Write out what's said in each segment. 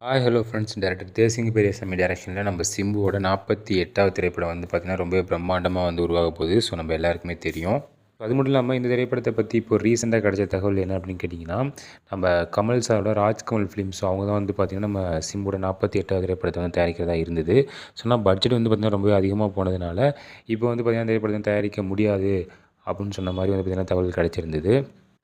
Hello friends. Director Desingu Periyasamy டைரக்ஷனில் நம்ம சிம்புவோட 48வது திரைப்படம் வந்து பார்த்திங்கன்னா ரொம்பவே பிரம்மாண்டமாக வந்து உருவாக போகுது. ஸோ நம்ம எல்லாருக்குமே தெரியும். அது மட்டும் இல்லாமல் இந்த திரைப்படத்தை பற்றி இப்போ ரீசெண்டாக கிடைச்ச தகவல் என்ன அப்படின்னு கேட்டிங்கன்னா, நம்ம கமல் சாரோட ராஜ்கமல் ஃபிலிம்ஸ் அவங்க தான் வந்து பார்த்திங்கன்னா நம்ம சிம்புவோட 48வது திரைப்படத்தை வந்து தயாரிக்கிறதா இருந்தது. சொன்னால் பட்ஜெட் வந்து பார்த்திங்கன்னா ரொம்பவே அதிகமாக போனதுனால இப்போ வந்து பார்த்திங்கன்னா திரைப்படத்தை தயாரிக்க முடியாது அப்படின்னு சொன்ன மாதிரி வந்து பார்த்திங்கன்னா தகவல் கிடைச்சிருந்தது.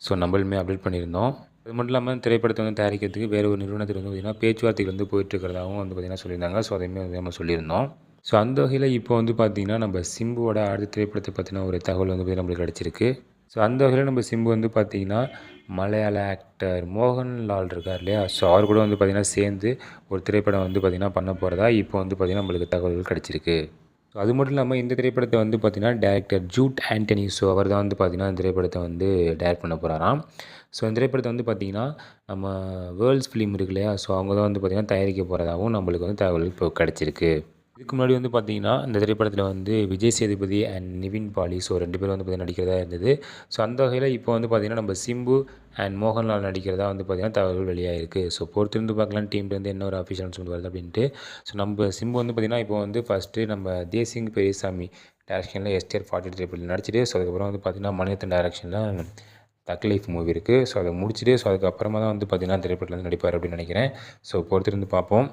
ஸோ நம்மளுமே அப்டேட் பண்ணியிருந்தோம். அது மட்டும் இல்லாமல் திரைப்படத்தை வந்து தயாரிக்கிறதுக்கு வேறு ஒரு நிறுவனத்தில் வந்து பார்த்திங்கன்னா பேச்சுவார்த்தைகள் வந்து போயிட்டுருக்கிறதாகவும் வந்து பார்த்திங்கன்னா சொல்லியிருந்தாங்க. ஸோ அதையுமே வந்து நம்ம சொல்லியிருந்தோம். ஸோ அந்த வகையில் இப்போ வந்து பார்த்திங்கன்னா நம்ம சிம்புவோட அடுத்த திரைப்படத்தை பற்றின ஒரு தகவல் வந்து பார்த்திங்கன்னா நம்மளுக்கு கிடச்சிருக்கு. ஸோ அந்த வகையில் நம்ம சிம்பு வந்து பார்த்திங்கன்னா மலையாள ஆக்டர் மோகன்லால் இருக்கார் இல்லையா, ஸோ அவர் கூட வந்து பார்த்திங்கன்னா சேர்ந்து ஒரு திரைப்படம் வந்து பார்த்திங்கன்னா பண்ண போகிறதா இப்போ வந்து பார்த்திங்கன்னா நம்மளுக்கு தகவல்கள் கிடச்சிருக்கு. ஸோ அது மட்டும் இல்லாமல் இந்த திரைப்படத்தை வந்து பார்த்திங்கன்னா டைரக்டர் ஜூட் ஆண்டனி, ஸோ அவர் தான் வந்து பார்த்திங்கன்னா இந்த திரைப்படத்தை வந்து டைரக்ட் பண்ண போகிறாராம். ஸோ இந்த திரைப்படத்தை வந்து பார்த்திங்கன்னா நம்ம வேர்ல்ட்ஸ் ஃபிலிம் இருக்கு இல்லையா, ஸோ அவங்க தான் வந்து பார்த்திங்கன்னா தயாரிக்க போகிறதாகவும் நம்மளுக்கு வந்து தகவல் இப்போ கிடச்சிருக்கு. இதுக்கு முன்னாடி வந்து பார்த்திங்கன்னா இந்த திரைப்படத்தில் வந்து விஜய் சேதுபதி அண்ட் நிவின் பாலி, ஸோ 2 பேரும் வந்து பார்த்திங்கன்னா நடிக்கிறதா இருந்தது. ஸோ அந்த வகையில் இப்போ வந்து பார்த்திங்கன்னா நம்ம சிம்பு அண்ட் மோகன்லால் நடிக்கிறதா வந்து பார்த்திங்கன்னா தகவல் வெளியாகிருக்கு. ஸோ பொறுத்திருந்து பார்க்கலாம் டீம்லேருந்து என்ன ஒரு அஃபிஷியல் அனௌன்ஸ்மெண்ட் வருது அப்படின்ட்டு. ஸோ நம்ம சிம்பு வந்து பார்த்திங்கன்னா இப்போ வந்து ஃபஸ்ட்டு நம்ம தேசிங் பெரியசாமி டைரக்ஷனில் STR 48 திரைப்படத்தில் நடிச்சிட்டு, ஸோ அதுக்கப்புறம் வந்து பார்த்திங்கன்னா மணிரத்னம் டைரக்ஷனில் தக் லைஃப் மூவி இருக்குது. ஸோ அதை முடிச்சுட்டு ஸோ அதுக்கப்புறமா தான் வந்து பார்த்திங்கன்னா திரைப்படத்தில் வந்து நடிப்பார் அப்படின்னு நினைக்கிறேன். ஸோ பொறுத்திருந்து பார்ப்போம்.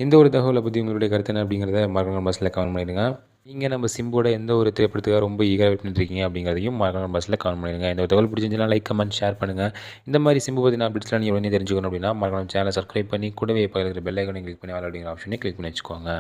இந்த ஒரு தகவலை பற்றி உங்களுடைய கருத்து என்ன அப்படிங்கிறத மறக்காம பஸ்ஸில் கமெண்ட் பண்ணிடுங்க. நீங்கள் நம்ம சிம்போட எந்த ஒரு திரைப்படத்துக்காக ரொம்ப ஈகராக வெயிட் பண்ணிட்டுருக்கீங்க அப்படிங்கிறதையும் மறக்காம பஸ்ஸில் கமெண்ட் பண்ணிடுங்க. இந்த ஒரு தகவல் பிடிச்சிருந்துச்சுன்னா லைக், கமெண்ட், ஷேர் பண்ணுங்கள். இந்த மாதிரி சிம்பு பற்றின அப்டேட்ஸ்லாம் நீங்கள் உடனே தெரிஞ்சுக்கணும் அப்படின்னா மறக்காம சேனலை சப்ஸ்கிரைப் பண்ணி கூடவே இப்போ இருக்கிற பெல் ஐக்கானை கிளிக் பண்ணி ஆல் அப்படிங்கிற ஆப்ஷனை கிளிக் பண்ணி வச்சுக்கோங்க.